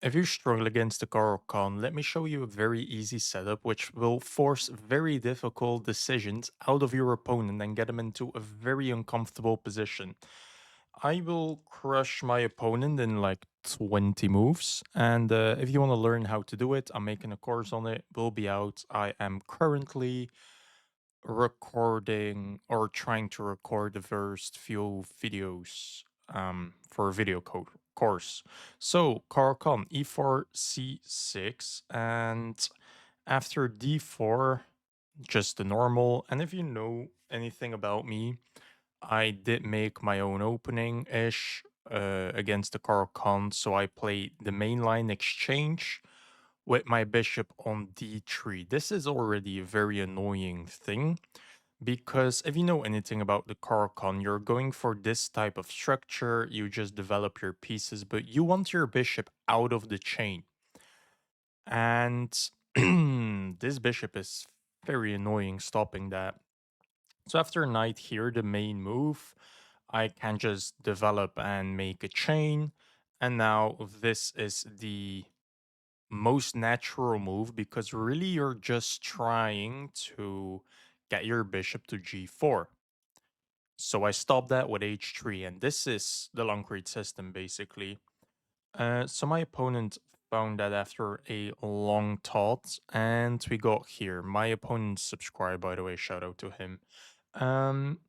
If you struggle against the Caro, let me show you a very easy setup which will force very difficult decisions out of your opponent and get him into a very uncomfortable position. I will crush my opponent in like 20 moves, and if you want to learn how to do it, I'm making a course on it, will be out. I am currently recording or trying to record the first few videos for a video code course. So Caro e4 c6, and after d4 just the normal. And if you know anything about me, I did make my own opening ish against the Caro, so I played the mainline exchange with my bishop on d3. This is already a very annoying thing because if you know anything about the Carcon, you're going for this type of structure, you just develop your pieces, but you want your bishop out of the chain. And this bishop is very annoying stopping that. So after knight here, the main move, I can just develop and make a chain. And now this is the most natural move because really you're just trying to get your bishop to g4. So I stopped that with h3, and this is the Lanckriet system basically. So my opponent found that after a long thought, and we got here. My opponent subscribed, by the way, shout out to him. Um,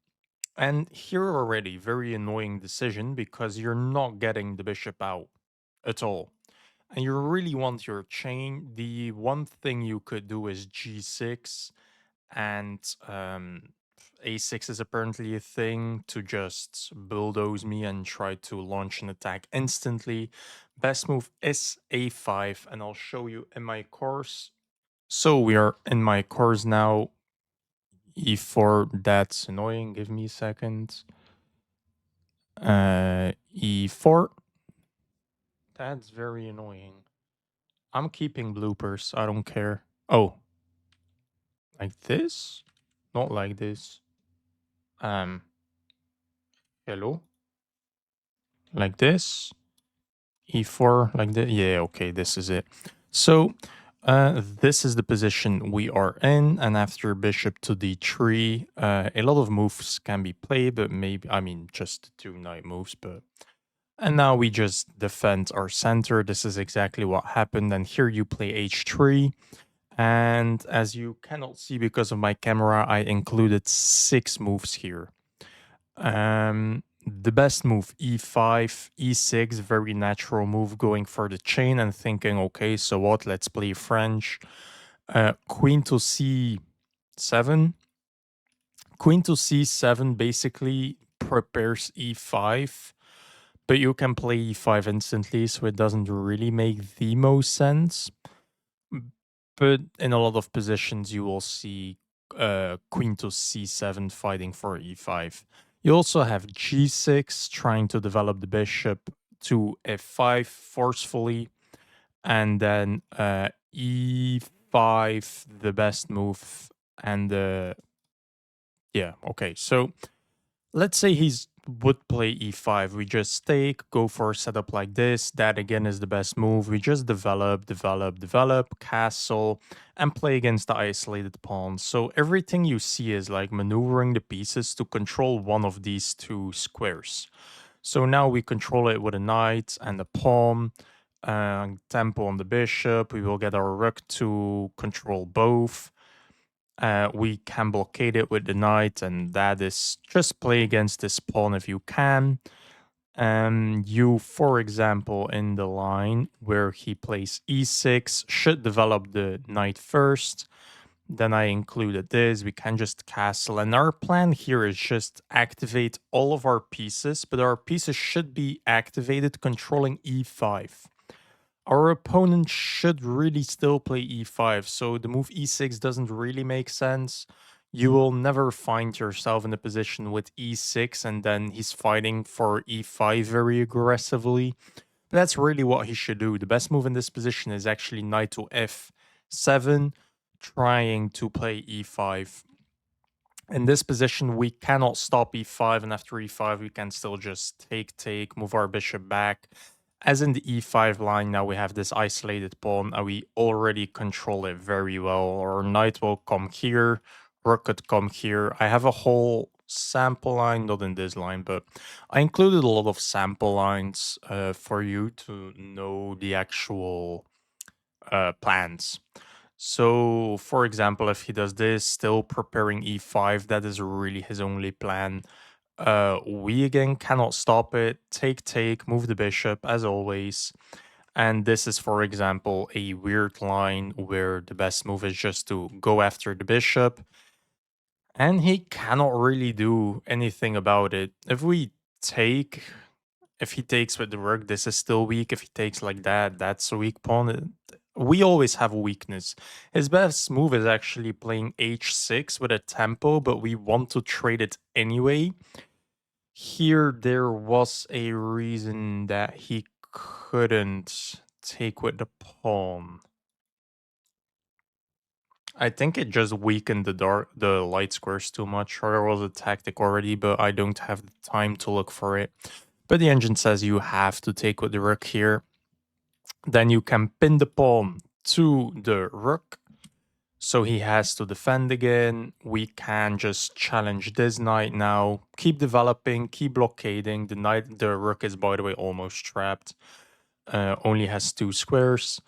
and here already, very annoying decision because you're not getting the bishop out at all. And you really want your chain. The one thing you could do is g6, and a6 is apparently a thing to just bulldoze me and try to launch an attack instantly. Best move is a5, and I'll show you in my course. So we are in my course now. e4, that's annoying. Give me a second. E4. That's very annoying. I'm keeping bloopers. I don't care. Oh, like this? Not like this. Um, hello? Like this? E4 like that. Yeah, okay, this is it. So this is the position we are in, and after bishop to d3, a lot of moves can be played, but maybe, I mean, just 2 knight moves, but... And now we just defend our center. This is exactly what happened, and here you play h3, and as you cannot see because of my camera, I included 6 moves here. The best move, e5, e6, very natural move, going for the chain and thinking, okay, so what? Let's play French. Queen to c7. Queen to c7 basically prepares e5, but you can play e5 instantly, so it doesn't really make the most sense. But in a lot of positions, you will see queen to c7 fighting for e5. You also have g6 trying to develop the bishop to f5 forcefully, and then e5, the best move. And yeah, okay. So let's say he's would play e5. We just take, go for a setup like this. That again is the best move. We just develop, castle, and play against the isolated pawns. So everything you see is like maneuvering the pieces to control one of these 2 squares. So now we control it with a knight and a pawn, tempo on the bishop. We will get our rook to control both. We can blockade it with the knight, and that is just play against this pawn if you can. You, for example, in the line where he plays e6, should develop the knight first. Then I included this. We can just castle. And our plan here is just activate all of our pieces, but our pieces should be activated controlling e5. Our opponent should really still play e5, so the move e6 doesn't really make sense. You will never find yourself in a position with e6 and then he's fighting for e5 very aggressively. But that's really what he should do. The best move in this position is actually knight to f7, trying to play e5. In this position, we cannot stop e5, and after e5, we can still just take, move our bishop back, as in the e5 line, now we have this isolated pawn, and we already control it very well. Our knight will come here, rook could come here. I have a whole sample line, not in this line, but I included a lot of sample lines for you to know the actual plans. So, for example, if he does this, still preparing e5, that is really his only plan. We again cannot stop it. Take, move the bishop as always. And this is, for example, a weird line where the best move is just to go after the bishop. And he cannot really do anything about it. If we take, if he takes with the rook, this is still weak. If he takes like that, that's a weak pawn. We always have a weakness. His best move is actually playing h6 with a tempo, but we want to trade it anyway. Here, there was a reason that he couldn't take with the pawn. I think it just weakened the light squares too much, or there was a tactic already, but I don't have the time to look for it. But the engine says you have to take with the rook here. Then you can pin the pawn to the rook. So he has to defend again. We can just challenge this knight now. Keep developing, keep blockading. The rook is, by the way, almost trapped. Only has 2 squares.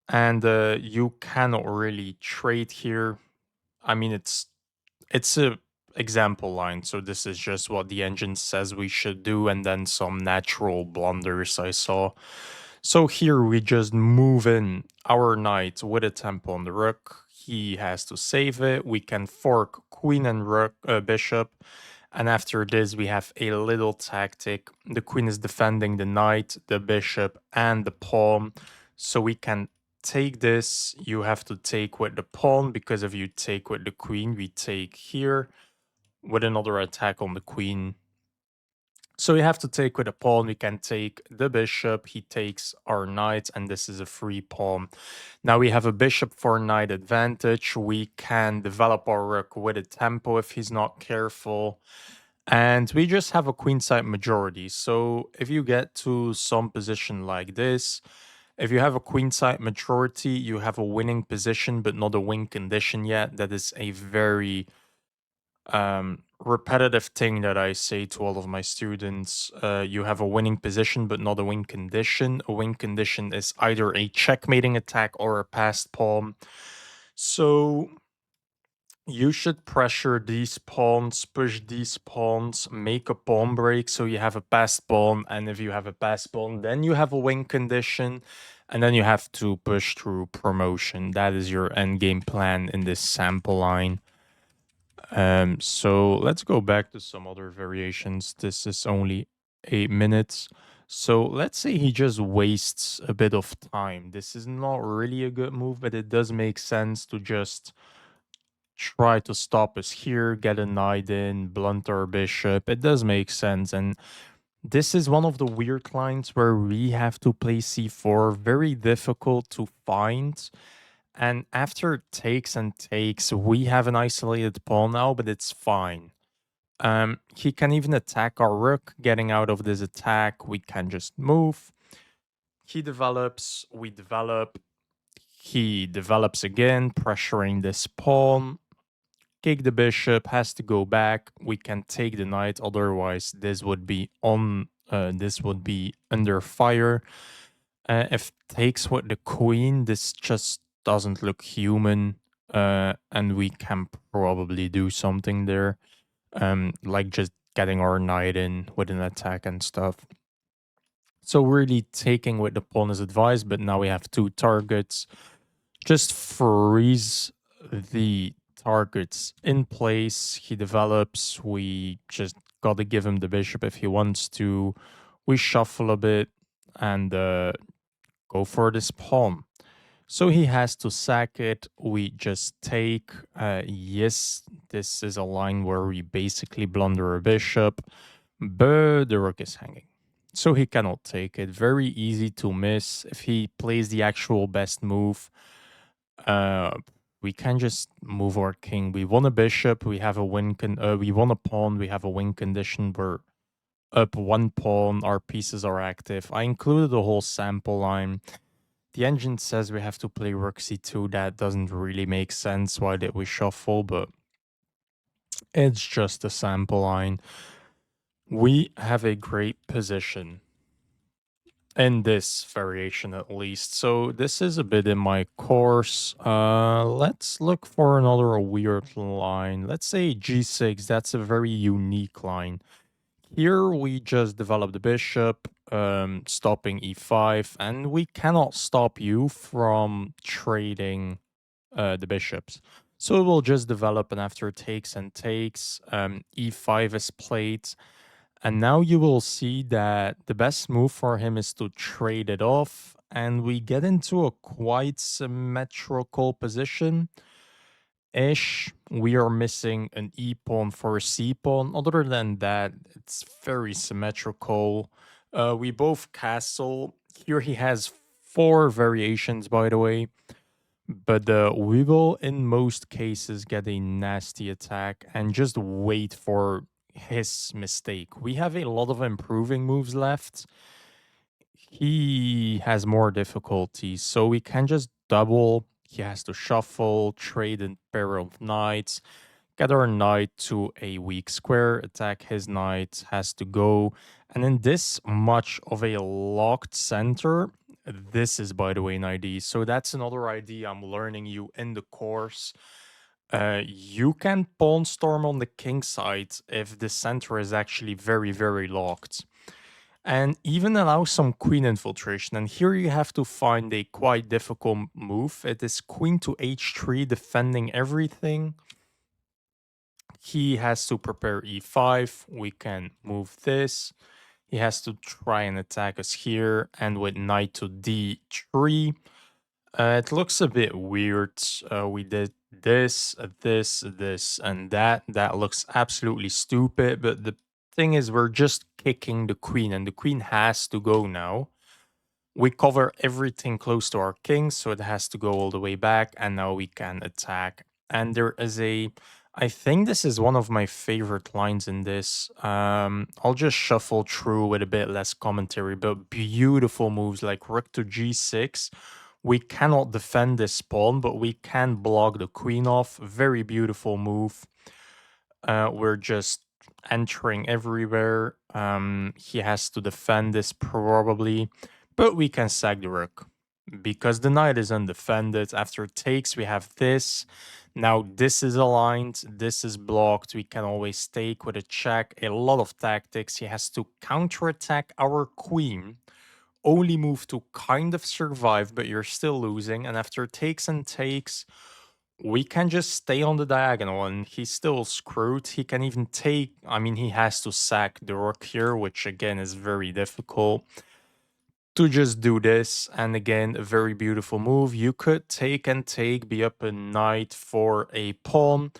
And you cannot really trade here. I mean, it's a example line, so this is just what the engine says we should do, and then some natural blunders I saw. So here we just move in our knight with a tempo on the rook. He has to save it. We can fork queen and rook, bishop. And after this, we have a little tactic. The queen is defending the knight, the bishop, and the pawn. So we can take this. You have to take with the pawn, because if you take with the queen, we take here with another attack on the queen. So we have to take with a pawn. We can take the bishop. He takes our knight, and this is a free pawn. Now we have a bishop for knight advantage. We can develop our rook with a tempo if he's not careful. And we just have a queenside majority. So if you get to some position like this, if you have a queenside majority, you have a winning position, but not a win condition yet. That is a very repetitive thing that I say to all of my students. You have a winning position, but not a win condition. A win condition is either a checkmating attack or a passed pawn. So you should pressure these pawns, push these pawns, make a pawn break so you have a passed pawn. And if you have a passed pawn, then you have a win condition. And then you have to push through promotion. That is your endgame plan in this sample line. So let's go back to some other variations. This is only 8 minutes. So let's say he just wastes a bit of time. This is not really a good move, but it does make sense to just try to stop us here, get a knight in, blunt our bishop. It does make sense. And this is one of the weird lines where we have to play c4. Very difficult to find. And after takes and takes, we have an isolated pawn now, but it's fine. He can even attack our rook. Getting out of this attack, we can just move. He develops, we develop. He develops again, pressuring this pawn. Kick the bishop, has to go back. We can take the knight, otherwise this would be on. This would be under fire. If takes with the queen, this just doesn't look human, and we can probably do something there, like just getting our knight in with an attack and stuff. So really taking with the pawn is advised, but now we have 2 targets. Just freeze the targets in place. He develops. We just gotta give him the bishop if he wants to. We shuffle a bit and go for this pawn. So he has to sack it. We just take. Yes, this is a line where we basically blunder a bishop, but the rook is hanging. So he cannot take it. Very easy to miss. If he plays the actual best move, uh, we can just move our king. We won a bishop. We have a win. We won a pawn. We have a win condition. We're up one pawn, our pieces are active. I included the whole sample line. The engine says we have to play rook c2. That doesn't really make sense. Why did we shuffle? But it's just a sample line. We have a great position in this variation at least. So this is a bit in my course. Let's look for another weird line. Let's say g6. That's a very unique line. Here we just develop the bishop, stopping e5, and we cannot stop you from trading the bishops. So it will just develop, and after takes and takes, e5 is played. And now you will see that the best move for him is to trade it off, and we get into a quite symmetrical position. Ish, we are missing an e pawn for a c pawn. Other than that, it's very symmetrical. We both castle. Here he has 4 variations, by the way. But we will, in most cases, get a nasty attack and just wait for his mistake. We have a lot of improving moves left. He has more difficulties, so we can just double. He has to shuffle, trade in pair of knights, get our knight to a weak square, attack his knight, has to go. And in this much of a locked center, this is, by the way, an ID. So that's another ID I'm learning you in the course. You can pawn storm on the king side if the center is actually very, very locked. And even allow some queen infiltration. And here you have to find a quite difficult move. It is queen to h3, defending everything. He has to prepare e5. We can move this. He has to try and attack us here. And with knight to d3, it looks a bit weird. We did this, this, and that. That looks absolutely stupid. But the thing is, we're just kicking the queen, and the queen has to go now. We cover everything close to our king, so it has to go all the way back, and now we can attack. And there is a... I think this is one of my favorite lines in this. I'll just shuffle through with a bit less commentary, but beautiful moves like rook to g6. We cannot defend this pawn, but we can block the queen off. Very beautiful move. We're just entering everywhere. He has to defend this probably, but we can sack the rook because the knight is undefended. After takes, we have this. Now this is aligned, this is blocked. We can always take with a check. A lot of tactics. He has to counterattack our queen. Only move to kind of survive, but you're still losing. And after takes and takes, we can just stay on the diagonal and he's still screwed. He can even take, I mean, he has to sack the rook here, which again is very difficult to just do this. And again, a very beautiful move. You could take and take, be up a knight for a pawn,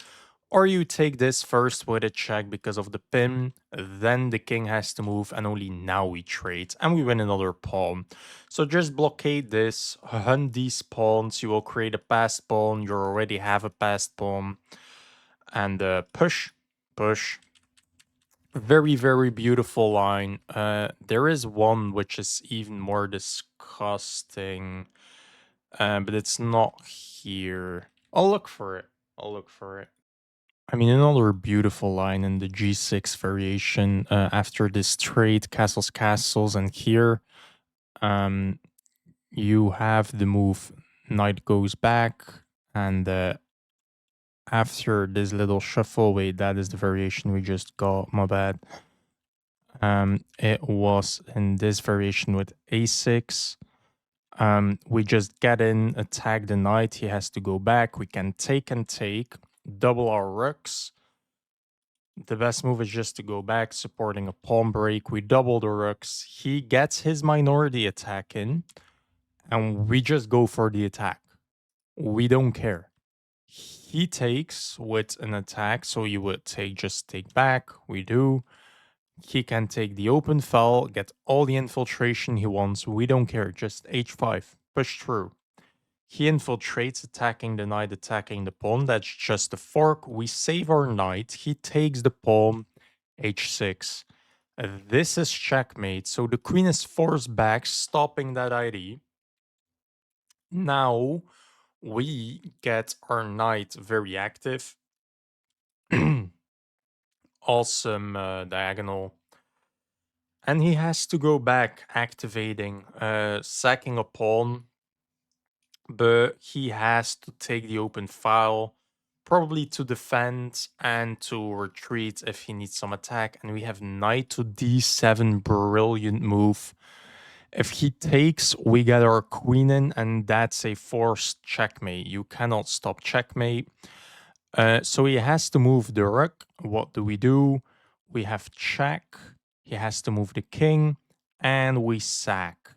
or you take this first with a check because of the pin, then the king has to move, and only now we trade, and we win another pawn. So just blockade this, hunt these pawns, you will create a passed pawn, you already have a passed pawn, and push, push. Very, very beautiful line. There is one which is even more disgusting, but it's not here. I'll look for it. I'll look for it. I mean, another beautiful line in the g6 variation after this trade, castles, castles, and here you have the move knight goes back, and after this little shuffle, wait, that is the variation we just got, my bad. It was in this variation with a6. We just get in, attack the knight, he has to go back, we can take and take, double our rooks. The best move is just to go back, supporting a pawn break. We double the rooks. He gets his minority attack in, and we just go for the attack. We don't care. He takes with an attack, so you would just take back. We do. He can take the open file, get all the infiltration he wants. We don't care. Just h5. Push through. He infiltrates, attacking the knight, attacking the pawn. That's just a fork. We save our knight. He takes the pawn, h6. This is checkmate, so the queen is forced back, stopping that ID. Now we get our knight very active. Awesome diagonal. And he has to go back, activating, sacking a pawn, but he has to take the open file, probably to defend and to retreat if he needs some attack. And we have knight to d7, brilliant move. If he takes, we get our queen in, and that's a forced checkmate. You cannot stop checkmate. So he has to move the rook. What do? We have check. He has to move the king, and we sack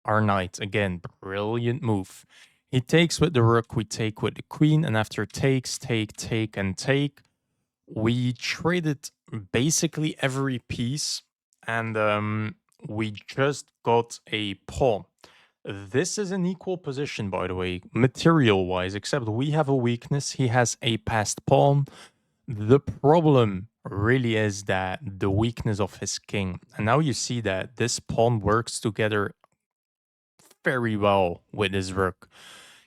our knight. Again, brilliant move. He takes with the rook, we take with the queen, and after takes, take, and take, we traded basically every piece, and we just got a pawn. This is an equal position, by the way, material-wise, except we have a weakness. He has a passed pawn. The problem really is that the weakness of his king. And now you see that this pawn works together very well with his rook.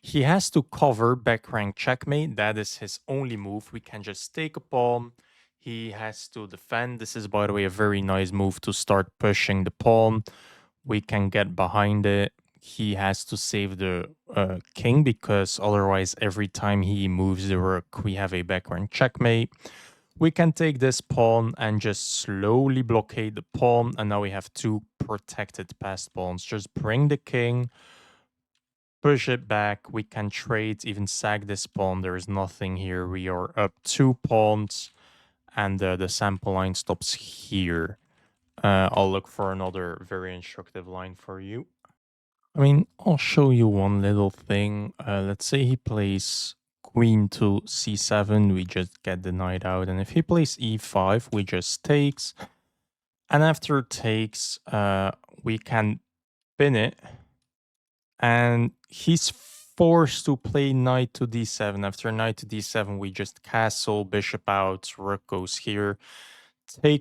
He has to cover back rank checkmate. That is his only move. We can just take a pawn. He has to defend. This is, by the way, a very nice move to start pushing the pawn. We can get behind it. He has to save the king because otherwise, every time he moves the rook, we have a back rank checkmate. We can take this pawn and just slowly blockade the pawn. And now we have two protected passed pawns. Just bring the king, push it back. We can trade, even sack this pawn. There is nothing here. We are up 2 pawns, and the sample line stops here. I'll look for another very instructive line for you. I mean, I'll show you one little thing. Let's say he plays queen to c7, we just get the knight out. And if he plays e5, we just takes. And after takes, we can pin it. And he's forced to play knight to d7. After knight to d7, we just castle, bishop out, rook goes here.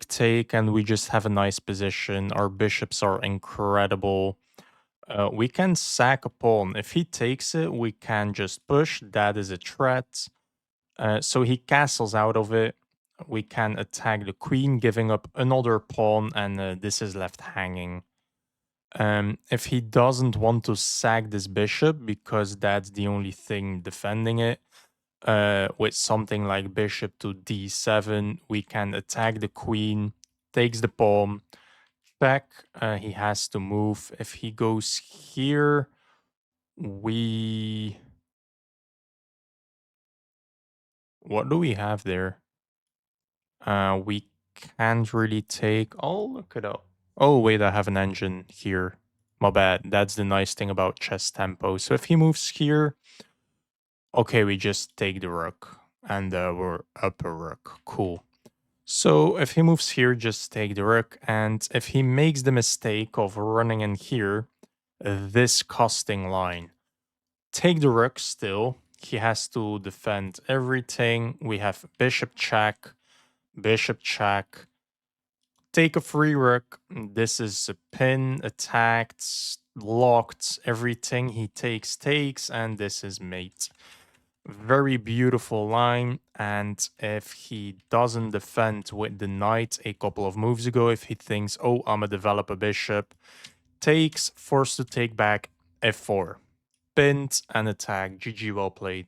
Take, and we just have a nice position. Our bishops are incredible. We can sack a pawn. If he takes it, we can just push. That is a threat. So he castles out of it. We can attack the queen, giving up another pawn, and this is left hanging. If he doesn't want to sack this bishop, because that's the only thing defending it, with something like bishop to d7, we can attack the queen, takes the pawn, check. He has to move. If he goes here, we... What do we have there? We can't really take... I'll look it up. Oh, wait, I have an engine here. My bad. That's the nice thing about chess tempo. So if he moves here... Okay, we just take the rook. And we're up a rook. Cool. So if he moves here, just take the rook. And if he makes the mistake of running in here, this costing line, take the rook still. He has to defend everything. We have bishop check, take a free rook. This is a pin, attacked, locked, everything. He takes, and this is mate. Very beautiful line. And if he doesn't defend with the knight a couple of moves ago, if he thinks, oh, I'm gonna develop a bishop, takes, forced to take back, f4. Pinned and attack. GG, well played.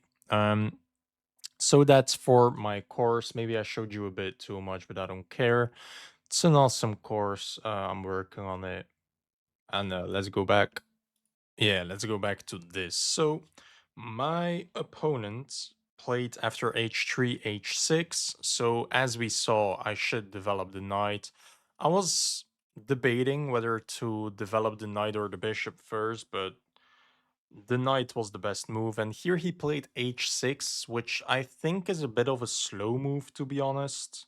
So that's for my course. Maybe I showed you a bit too much, but I don't care. It's an awesome course. I'm working on it. And let's go back. Yeah, let's go back to this. So my opponent played after h3, h6. So as we saw, I should develop the knight. I was debating whether to develop the knight or the bishop first, but the knight was the best move. And here he played h6, which I think is a bit of a slow move, to be honest.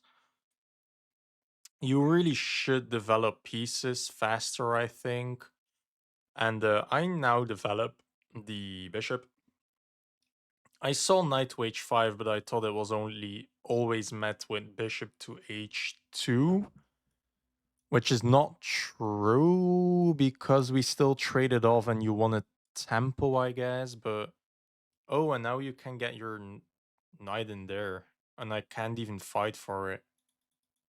You really should develop pieces faster, I think. And I now develop the bishop. I saw knight to h5, but I thought it was only always met with bishop to h2. Which is not true because we still traded off and you won a tempo, I guess. But oh, and now you can get your knight in there, and I can't even fight for it.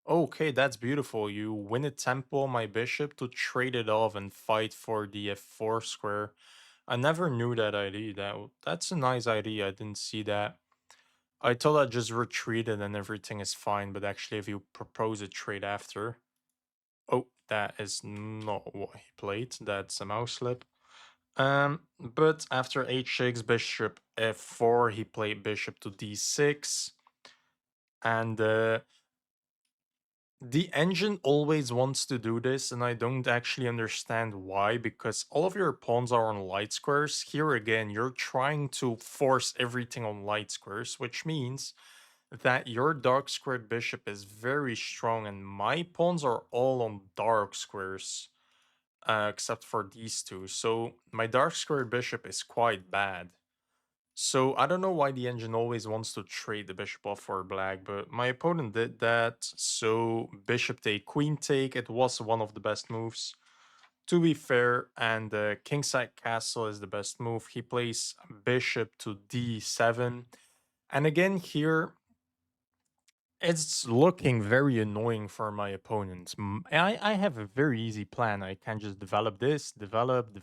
Okay, that's beautiful. You win a tempo on my bishop to trade it off and fight for the f4 square. I never knew that idea. That's a nice idea. I didn't see that. I thought I just retreated and everything is fine, but actually if you propose a trade after. Oh, that is not what he played. That's a mouse slip. But after h6, bishop f4, he played bishop to d6. And the engine always wants to do this, and I don't actually understand why, because all of your pawns are on light squares. Here again, you're trying to force everything on light squares, which means that your dark squared bishop is very strong, and my pawns are all on dark squares, except for these two. So my dark squared bishop is quite bad. So I don't know why the engine always wants to trade the bishop off for black, but my opponent did that. So bishop take, queen take, it was one of the best moves. To be fair, and kingside castle is the best move. He plays bishop to d7. And again here, it's looking very annoying for my opponent. I have a very easy plan. I can just develop this, develop,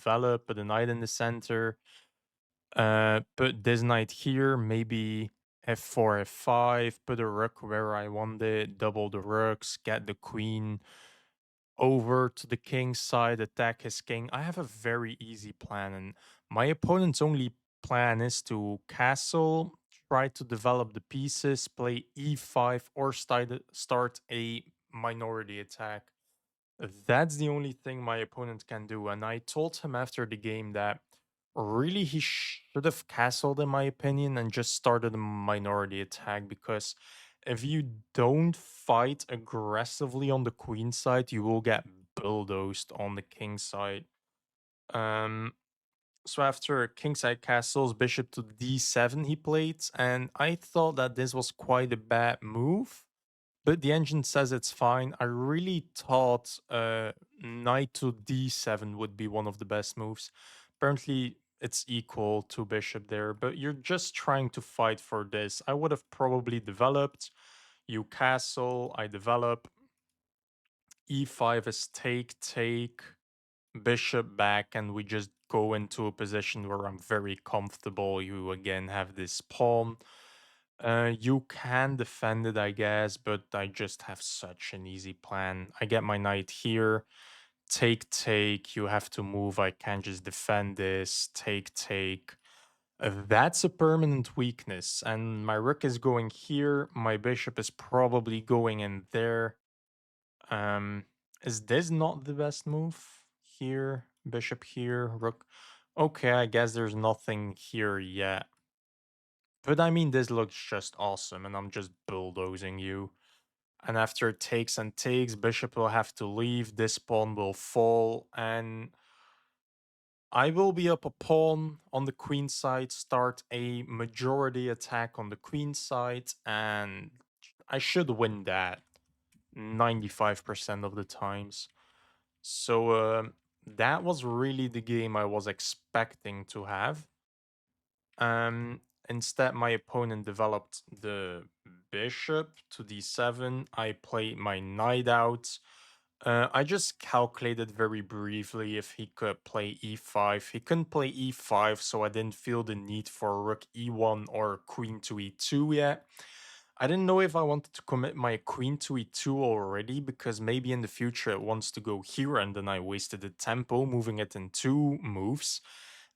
put a knight in the center, put this knight here, maybe f4, f5, put a rook where I want it, double the rooks, get the queen over to the king's side, attack his king. I have a very easy plan, and my opponent's only plan is to castle, try to develop the pieces, play e5, or start a minority attack. That's the only thing my opponent can do. And I told him after the game that really he should have castled, in my opinion, and just started a minority attack, because if you don't fight aggressively on the queen side, you will get bulldozed on the king side. Um, so after kingside castles, bishop to d7 he played, and I thought that this was quite a bad move. But the engine says it's fine. I really thought knight to d7 would be one of the best moves. Apparently, it's equal to bishop there, but you're just trying to fight for this. I would have probably developed. You castle, I develop. e5 is take, take, bishop back, and we just go into a position where I'm very comfortable. You again have this pawn. You can defend it, I guess, but I just have such an easy plan. I get my knight here, take, take, you have to move, I can't just defend this, take, take. That's a permanent weakness, and my rook is going here, my bishop is probably going in there. Um, is this not the best move? Here, bishop here, rook. Okay, I guess there's nothing here yet. But I mean, this looks just awesome, and I'm just bulldozing you. And after it takes and takes, bishop will have to leave, this pawn will fall, and I will be up a pawn on the queen side, start a majority attack on the queen side, and I should win that 95% of the times. So that was really the game I was expecting to have. Um, Instead, my opponent developed the bishop to d7. I played my knight out. I just calculated very briefly if he could play e5. He couldn't play e5, so I didn't feel the need for rook e1 or queen to e2 yet. I didn't know if I wanted to commit my queen to e2 already, because maybe in the future it wants to go here, and then I wasted the tempo moving it in two moves.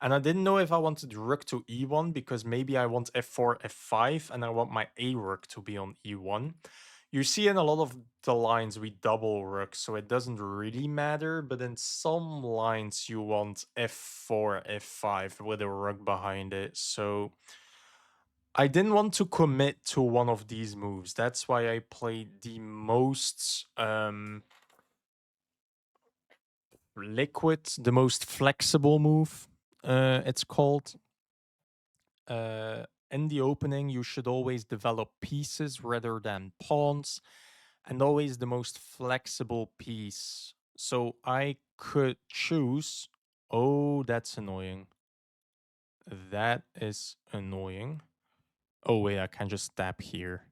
And I didn't know if I wanted rook to e1, because maybe I want f4, f5, and I want my a rook to be on e1. You see in a lot of the lines we double rook, so it doesn't really matter, but in some lines you want f4, f5 with a rook behind it. So I didn't want to commit to one of these moves. That's why I played the most liquid, the most flexible move, it's called. In the opening, you should always develop pieces rather than pawns. and always the most flexible piece. So I could choose. Oh, that's annoying. That is annoying. Oh, wait, I can just tap here.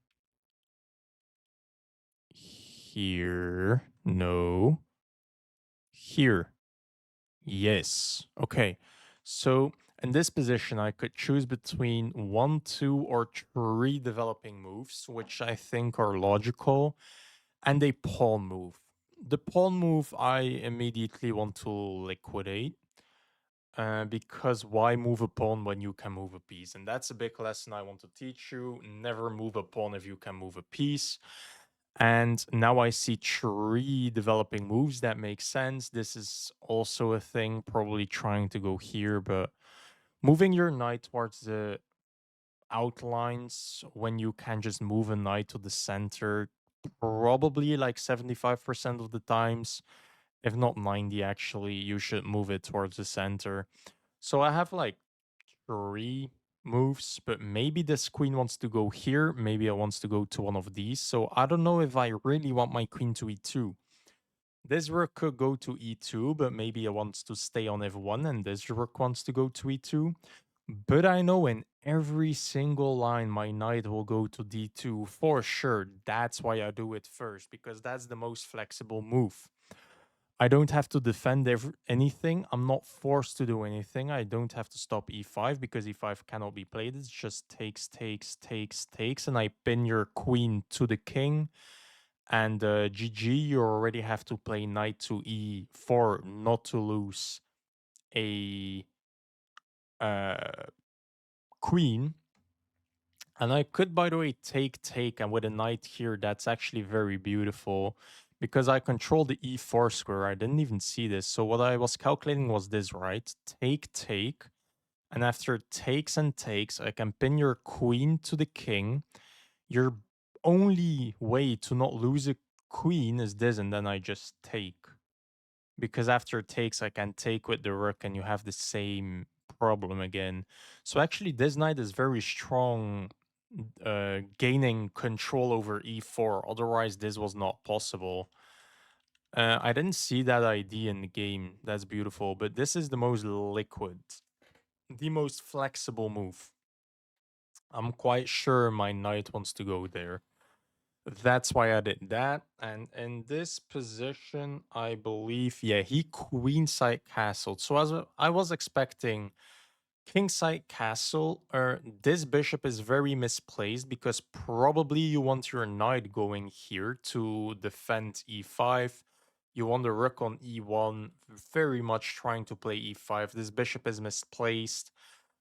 Here. No. Here. Yes. Okay. So in this position, I could choose between one, two, or three developing moves, which I think are logical, and a pawn move. The pawn move I immediately want to liquidate. Because why move a pawn when you can move a piece? And that's a big lesson I want to teach you. Never move a pawn if you can move a piece. And now I see three developing moves that make sense. This is also a thing, probably trying to go here, but moving your knight towards the outlines when you can just move a knight to the center, probably like 75% of the times, if not 90 actually, you should move it towards the center. So I have like three moves, but maybe this queen wants to go here. Maybe it wants to go to one of these. So I don't know if I really want my queen to e2. This rook could go to e2, but maybe it wants to stay on f1, and this rook wants to go to e2. But I know in every single line, my knight will go to d2 for sure. That's why I do it first, because that's the most flexible move. I don't have to defend anything. I'm not forced to do anything. I don't have to stop e5 because e5 cannot be played. It's just takes, takes, takes, takes, and I pin your queen to the king. And GG, you already have to play knight to e4 not to lose a queen. And I could, by the way, take, and with a knight here, that's actually very beautiful because I control the e4 square. I didn't even see this. So what I was calculating was this, right? Take, and after takes and takes, I can pin your queen to the king. Your only way to not lose a queen is this, and then I just take. Because after takes, I can take with the rook, and you have the same problem again. So actually, this knight is very strong, gaining control over e4. Otherwise, this was not possible. I didn't see that idea in the game. That's beautiful. But this is the most liquid, the most flexible move. I'm quite sure my knight wants to go there. That's why I did that. And in this position, I believe, yeah, he queenside castled. So as I was expecting kingside castle, this bishop is very misplaced because probably you want your knight going here to defend e5. You want the rook on e1, very much trying to play e5. This bishop is misplaced,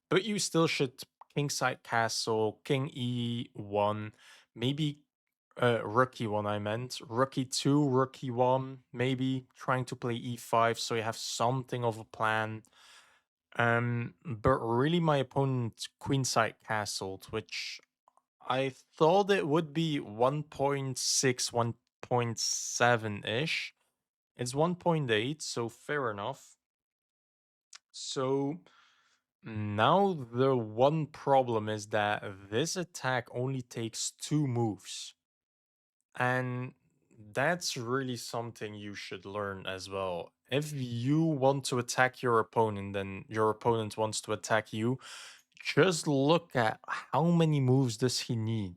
but you still should kingside castle, king e1, maybe rook e1 I meant, rook e2, rook e1, maybe trying to play e5 so you have something of a plan. But really my opponent queenside castled, which I thought it would be 1.6, 1.7-ish. It's 1.8, so fair enough. So now the one problem is that this attack only takes two moves. And that's really something you should learn as well. If you want to attack your opponent, then your opponent wants to attack you, just look at how many moves does he need.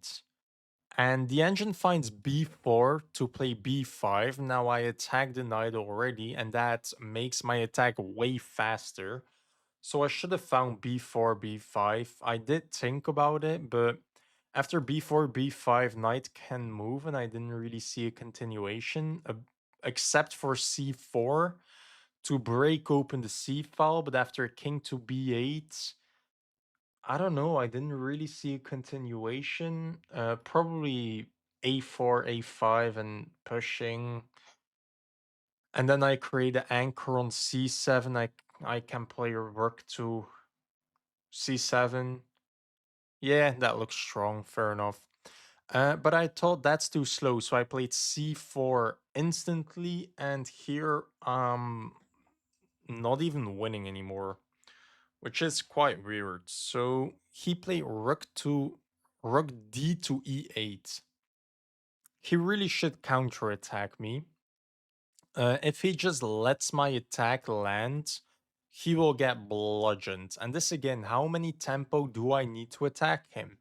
And the engine finds b4 to play b5. Now I attack the knight already, and that makes my attack way faster. So I should have found b4, b5. I did think about it, but after b4, b5, knight can move, and I didn't really see a continuation, except for c4 to break open the c file. But after king to b8, I don't know. I didn't really see a continuation. Probably a4, a5, and pushing. And then I create an anchor on c7. I can play a rook to c7. Yeah, that looks strong. Fair enough. But I thought that's too slow, so I played c4 instantly, and here not even winning anymore, which is quite weird. So he played rook d to e8. He really should counterattack me. If he just lets my attack land, he will get bludgeoned. And this again, how many tempo do I need to attack him?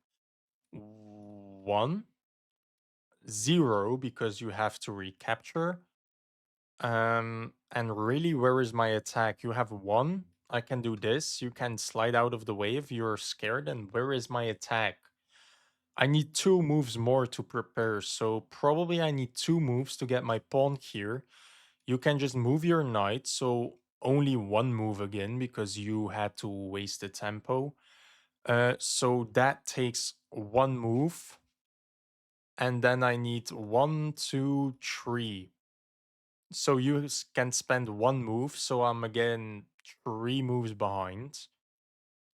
1, 0, because you have to recapture. And really, where is my attack? You have 1. I can do this. You can slide out of the way if you're scared. And where is my attack? I need 2 moves more to prepare. So probably I need 2 moves to get my pawn here. You can just move your knight. So only 1 move again because you had to waste the tempo. So that takes 1 move. And then I need 1, 2, 3. So you can spend 1 move, so I'm again 3 moves behind.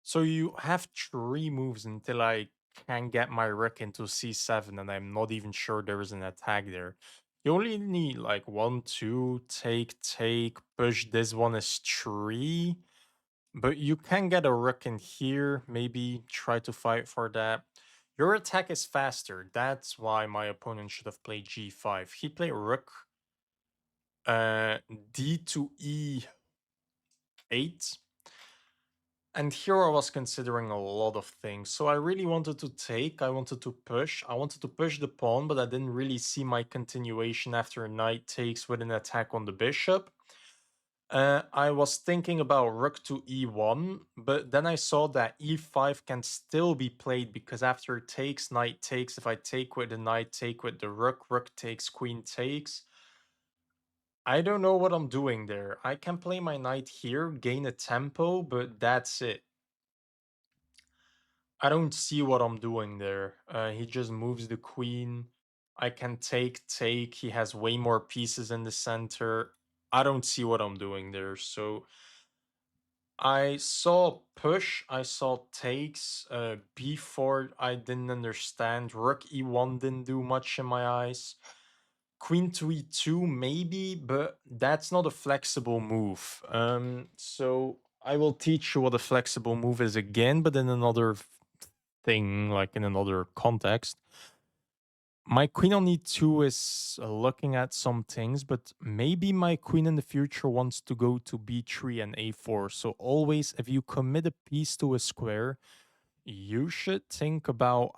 So you have 3 moves until I can get my rook into c7, and I'm not even sure there is an attack there. You only need like 1, 2, take, push. This one is 3. But you can get a rook in here, maybe try to fight for that. Your attack is faster. That's why my opponent should have played g5. He played rook d to e8. And here I was considering a lot of things. So I really wanted to take, I wanted to push. I wanted to push the pawn, but I didn't really see my continuation after knight takes with an attack on the bishop. I was thinking about rook to e1, but then I saw that e5 can still be played because after takes, knight takes, if I take with the knight, take with the rook, rook takes, queen takes. I don't know what I'm doing there. I can play my knight here, gain a tempo, but that's it. I don't see what I'm doing there. He just moves the queen. I can take. He has way more pieces in the center. I don't see what I'm doing there. So I saw push, I saw takes, b4 I didn't understand, rook e1 didn't do much in my eyes, queen to e2 maybe, but that's not a flexible move. So I will teach you what a flexible move is again, but in another thing, like in another context. My queen on e2 is looking at some things, but maybe my queen in the future wants to go to b3 and a4. So always, if you commit a piece to a square, you should think about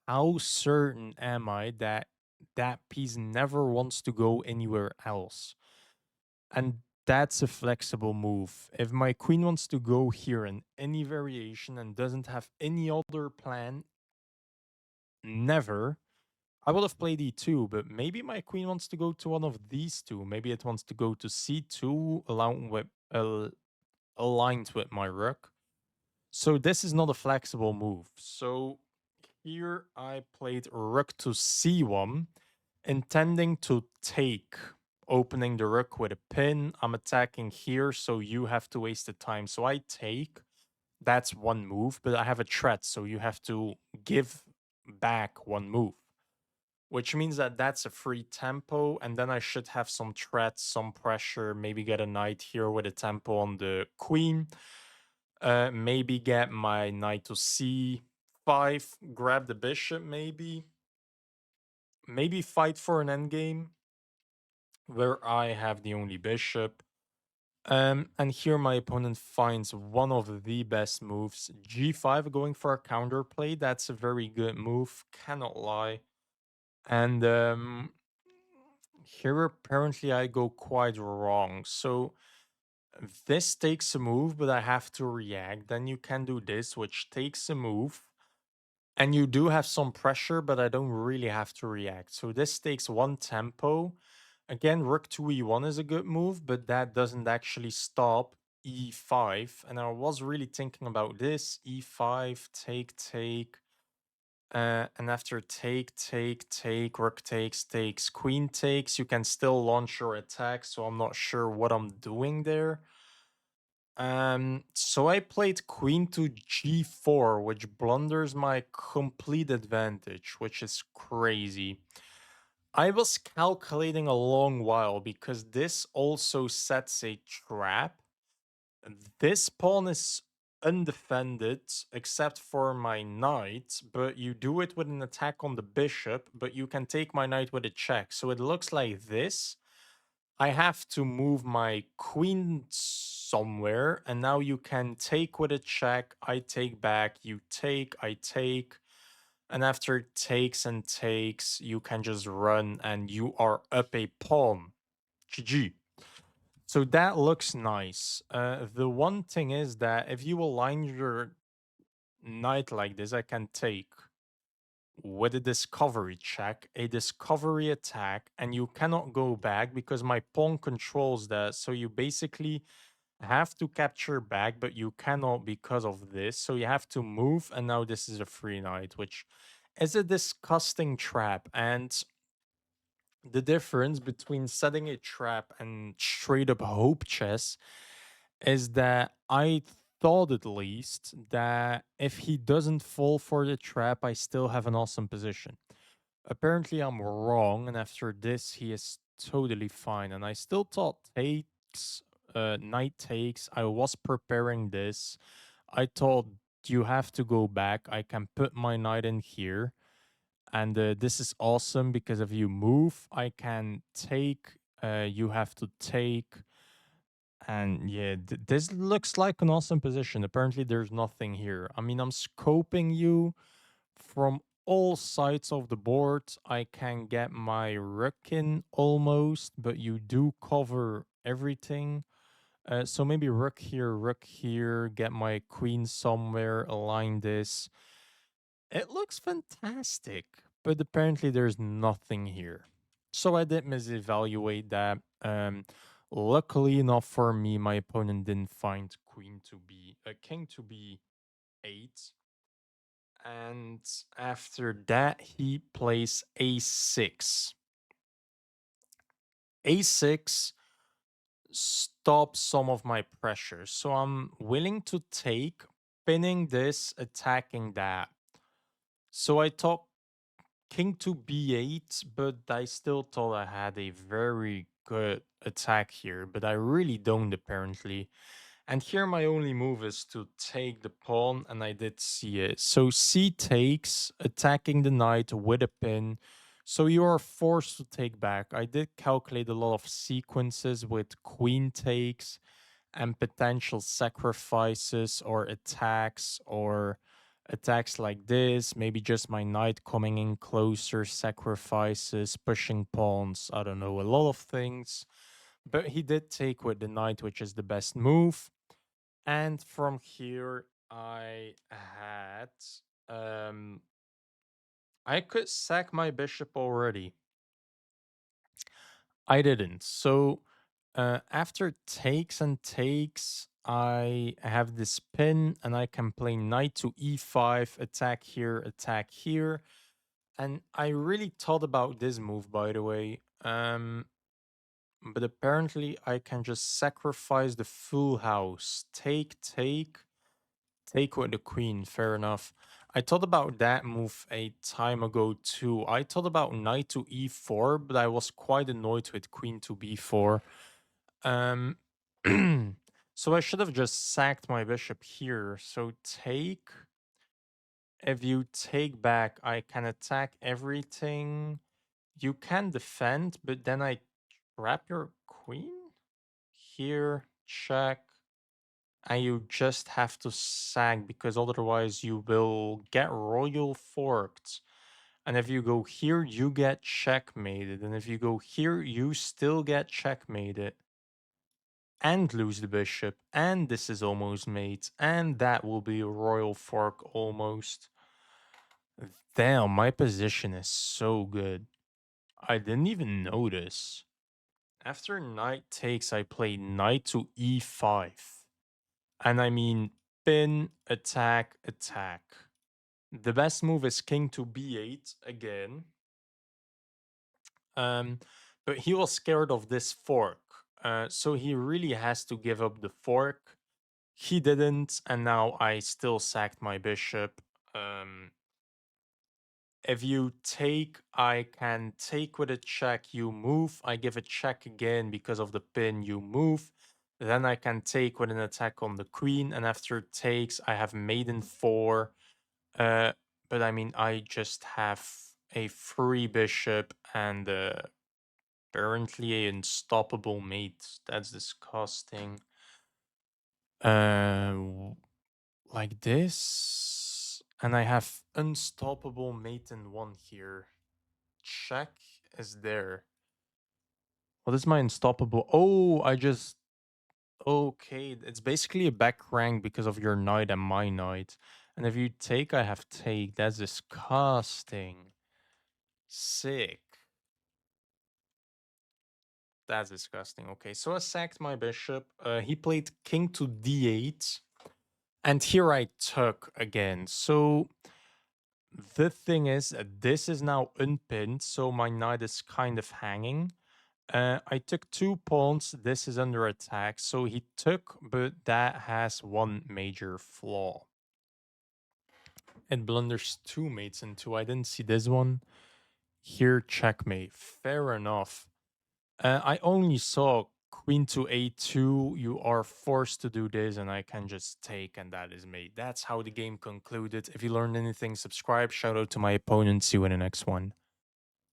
how certain am I that that piece never wants to go anywhere else. And that's a flexible move. If my queen wants to go here in any variation and doesn't have any other plan, never, I would have played e2, but maybe my queen wants to go to one of these two. Maybe it wants to go to c2, aligned with my rook. So this is not a flexible move. So here I played rook to c1, intending to take, opening the rook with a pin. I'm attacking here, so you have to waste the time. So I take. That's 1 move, but I have a threat, so you have to give back 1 move, which means that that's a free tempo, and then I should have some threats, some pressure, maybe get a knight here with a tempo on the queen, maybe get my knight to c5, grab the bishop maybe fight for an endgame where I have the only bishop. And here my opponent finds one of the best moves, g5, going for a counterplay. That's a very good move, cannot lie. And here apparently I go quite wrong. So this takes a move, but I have to react. Then you can do this, which takes a move. And you do have some pressure, but I don't really have to react. So this takes 1 tempo. Again, rook to e1 is a good move, but that doesn't actually stop e5. And I was really thinking about this. e5, take. And after take, rook takes, queen takes, you can still launch your attack, so I'm not sure what I'm doing there. So I played queen to g4, which blunders my complete advantage, which is crazy. I was calculating a long while because this also sets a trap. This pawn is undefended except for my knight, but you do it with an attack on the bishop, but you can take my knight with a check. So it looks like this. I have to move my queen somewhere, and now you can take with a check. I take back, you take, I take. And after it takes and takes, you can just run and you are up a pawn. GG. So that looks nice. The one thing is that if you align your knight like this, I can take with a discovery check, a discovery attack, and you cannot go back because my pawn controls that. So you basically have to capture back, but you cannot because of this. So you have to move, and now this is a free knight, which is a disgusting trap. And the difference between setting a trap and straight up hope chess is that I thought at least that if he doesn't fall for the trap, I still have an awesome position. Apparently, I'm wrong, and after this, he is totally fine. And I still thought takes, knight takes. I was preparing this. I thought you have to go back. I can put my knight in here. And this is awesome because if you move, I can take. You have to take. And yeah, this looks like an awesome position. Apparently, there's nothing here. I mean, I'm scoping you from all sides of the board. I can get my rook in almost, but you do cover everything. So maybe rook here, get my queen somewhere, align this. It looks fantastic, but apparently there's nothing here. So I did misevaluate that. Luckily enough for me, my opponent didn't find queen to be a king to be 8. And after that, he plays a6. A6 stops some of my pressure. So I'm willing to take, pinning this, attacking that. So I thought king to b8, but I still thought I had a very good attack here, but I really don't apparently. And here my only move is to take the pawn, and I did see it. So c takes, attacking the knight with a pin. So you are forced to take back. I did calculate a lot of sequences with queen takes and potential sacrifices or attacks like this, maybe just my knight coming in closer, sacrifices, pushing pawns, I don't know, a lot of things. But he did take with the knight, which is the best move. And from here, um I could sack my bishop already. I didn't. So after takes and takes, I have this pin and I can play knight to e5, attack here, attack here. And I really thought about this move, by the way. But apparently I can just sacrifice the full house. Take with the queen, fair enough. I thought about that move a time ago too. I thought about knight to e4, but I was quite annoyed with queen to b4. Um, so I should have just sacked my bishop here. So take. If you take back, I can attack everything. You can defend, but then I trap your queen? Here, check. And you just have to sack because otherwise you will get royal forked. And if you go here, you get checkmated. And if you go here, you still get checkmated. And lose the bishop. And this is almost mate. And that will be a royal fork almost. Damn, my position is so good. I didn't even notice. After knight takes, I play knight to e5. And I mean pin, attack, attack. The best move is king to b8 again. But he was scared of this fork. So he really has to give up the fork. He didn't, and now I still sacked my bishop. If you take, I can take with a check, you move. I give a check again because of the pin, you move. Then I can take with an attack on the queen, and after takes, I have maiden 4. Uh, but I mean, I just have a free bishop and apparently an unstoppable mate. That's disgusting. Uh, like this, and I have unstoppable mate in 1 here. Check is there. What is my unstoppable? Oh, I just okay. It's basically a back rank because of your knight and my knight. And if you take, I have take. That's disgusting. Sick. That's disgusting. Okay, so I sacked my bishop. He played king to d8. And here I took again. So the thing is, this is now unpinned, so my knight is kind of hanging. I took 2 pawns. This is under attack. So he took, but that has one major flaw. It blunders 2 mates into. I didn't see this one. Here, checkmate. Fair enough. I only saw queen to a2. You are forced to do this, and I can just take, and that is mate. That's how the game concluded. If you learned anything, subscribe. Shout out to my opponent. See you in the next one.